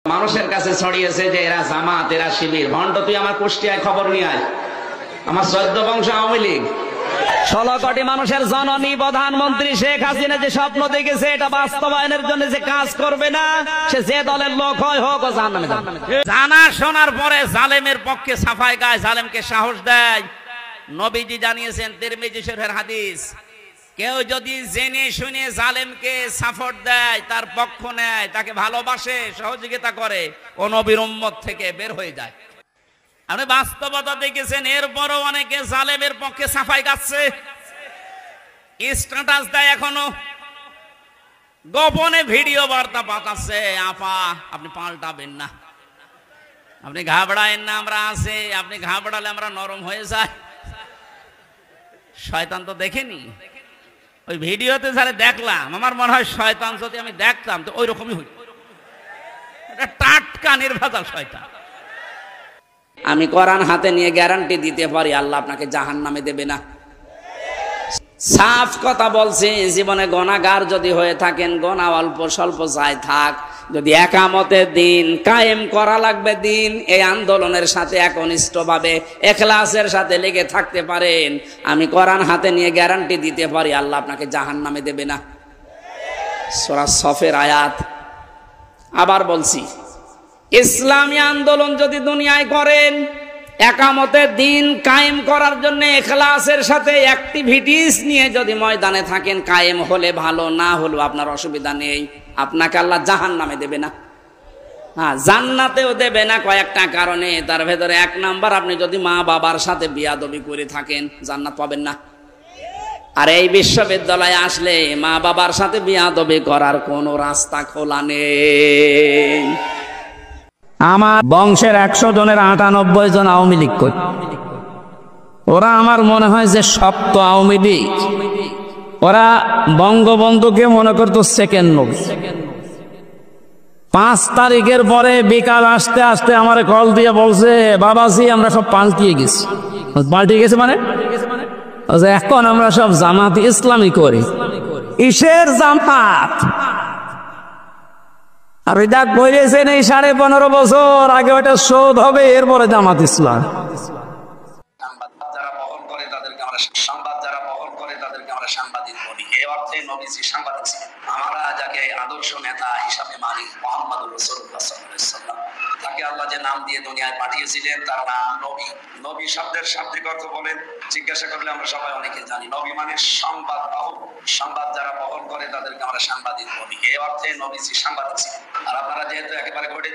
মানুষের কাছে ছড়িয়েছে যে এরা জামাত, এরা শিবির। ভণ্ড, তুই আমার কুষ্টিয়ায় খবর নিয়ে আয়। আমার 14 বংশ আওয়ামী লীগ। 16 কোটি মানুষের জননী প্রধানমন্ত্রী শেখ হাসিনা যে স্বপ্ন দেখেছে, এটা বাস্তবায়নের জন্য যে কাজ করবে না, সে যে দলের লোক হয় হোক, ও জাহান্নামে যাবে। জানা শোনার পরে জালেমের পক্ষে সাফাই গায়, জালেমকে সাহস দেয়। নবীজি জানিয়েছেন, তিরমিজি শরীফের হাদিস, কেউ যদি জেনে শুনে জালেমকে সাপোর্ট দেয়, তার পক্ষ নেয়, তাকে ভালোবাসে, সহযোগিতা করে, ও নবীর উম্মত থেকে বের হয়ে যায়। আপনি বাস্তবতা দেখেছেন। এরপরও অনেকে জালেমের পক্ষে সাফাই গাচ্ছে, স্ট্যাটাস দেয়, এখনো গোপনে ভিডিও বার্তা পাঠাচ্ছে। আপা, আপনি পাল্টাবেন না, আপনি ঘাবড়ায়েন না, আমরা আছি। আপনি ঘাবড়ালে আমরা নরম হয়ে যাই। শয়তান তো দেখেনি। ওই ভিডিওতে যারা দেখলাম, আমার মনে হয় শয়তান যদি আমি দেখতাম তো ওই রকমই হইত। এটা টাটকা নির্ভেজাল শয়তান। আমি কোরআন হাতে নিয়ে গ্যারান্টি দিতে পারি, আল্লাহ আপনাকে জাহান্নামে দেবে না। সাফ কথা বলছি, জীবনে গুনাহগার যদি হয়ে থাকেন, গুনাহ অল্প স্বল্প যাই থাক, যদি একামতের দিন কায়েম করা লাগবে দিন, এই আন্দোলনের সাথে একনিষ্ঠভাবে ইখলাসের সাথে লেগে থাকতে পারেন, আমি কোরআন হাতে নিয়ে গ্যারান্টি দিতে পারি, আল্লাহ আপনাকে জাহান্নামে দেবে না। সূরা সফের আয়াত। আবার বলছি, ইসলামী আন্দোলন যদি দুনিয়ায় করেন, একামতের দিন কায়েম করার জন্য ইখলাসের সাথে অ্যাক্টিভিটিস নিয়ে যদি ময়দানে থাকেন, কায়েম হলে ভালো, না হলেও আপনার অসুবিধা নেই, আপনাকে আল্লাহ জাহান্নামে দেবে না। হ্যাঁ, জান্নাতেও দেবে না কয়েকটা কারণে। তার ভেতরে 1 নাম্বার, আপনি যদি মা বাবার সাথে বিয়াদবি করে থাকেন, জান্নাত পাবেন না। আর এই বিশ্ববিদ্যালয়ে আসলে মা বাবার সাথে বিয়াদবি করার কোনো রাস্তা খোলা নেই। আমার বংশের 100 জনের 98 জন আওয়ামী লীগ করে। ওরা আমার মনে হয় যে শক্ত আওয়ামী লীগ। ওরা বঙ্গবন্ধুকে মনে করতো সেকেন্ড নবী। 5 তারিখের পরে বিকাল আসতে আসতে আমার কল দিয়ে বলছে, বাবাজি আমরা সব পাল্টিয়ে গেছি। পাল্টিয়ে গেছে মানে এখন আমরা সব জামাত ইসলামী করি। কিসের জামাত? আর এটা করেছেন এই 15.5 বছর আগে, ওটা শোধ হবে, এরপরে জামাত ইসলাম। যারা বহন করে তাদেরকে আমরা সংবাদ, যারা বহন করে তাদেরকে আমরা সাংবাদিক বলি। এই অর্থে নবীজি সাংবাদিক ছিলেন। আমরা যাকে আদর্শ নেতা হিসাবে মানি, মুহাম্মদুর রাসূলুল্লাহ সাল্লাল্লাহু আলাইহি ওয়াসাল্লাম, তাকে আল্লাহ যে নাম দিয়ে দুনিয়ায় পাঠিয়েছিলেন, তার নাম নবী। নবী শব্দের শাব্দিক অর্থ বলেন, জিজ্ঞাসা করলে আমরা সবাই অনেকে জানি। নবী মানে সংবাদ বাহক। সংবাদ যারা বহন করে তাদেরকে আমরা সাংবাদিক বলি। এই অর্থে নবীজি সাংবাদিক ছিলেন। আর আপনারা যেহেতু একেবারে ঘটে